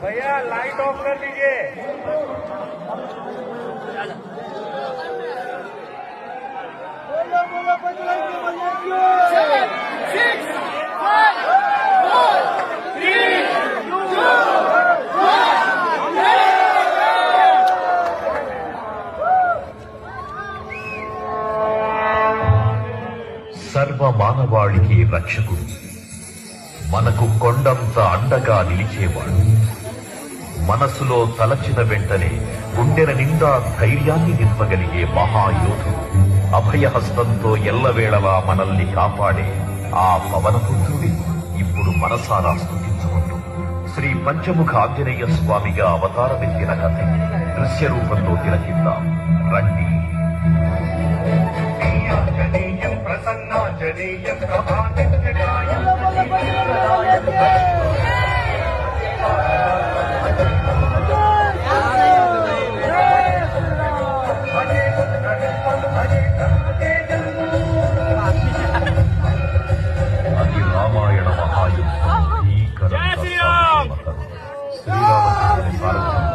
भैया light of कर दीजिए। సర్వ మానవాళికి రక్షకుడు, మనకు కొండంత అండగా నిలిచేవాడు, మనసులో తలచిన వెంటనే గుండెల నిండా ధైర్యాన్ని నింపగలిగే మహాయోధుడు, అభయహస్తంతో ఎల్లవేళలా మనల్ని కాపాడే ఆ పవనపుత్రుడి ఇప్పుడు మనసారా స్తుతించుకుంటూ శ్రీ పంచముఖ ఆంజనేయ స్వామిగా అవతారమెత్తిన కథ దృశ్య రూపంలో తిలకిద్దాం రండి. ప్రసన్నాంజనేయం అది రామాయణ మహాయుద్ధం. శ్రీరామచంద్రుని సారథ్యం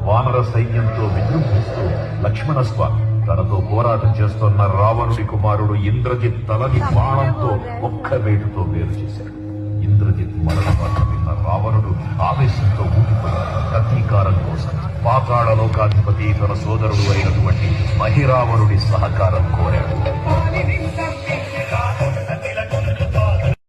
వానర సైన్యంతో విజృంభిస్తూ లక్ష్మణస్వామి తనతో పోరాటం చేస్తున్న రావణుడి కుమారుడు ఇంద్రజిత్ తలని బాణంతో ఒక్క వేటుతో వేరు చేశాడు. ఇంద్రజిత్ మరణ వార్త విన్న రావణుడు ఆవేశంతో ఊగిపోయాడు. ప్రతీకారం కోసం పాతాళ లోకాధిపతి తన సోదరుడు అయినటువంటి మహిరావణుడి సహకారం కోరాడు.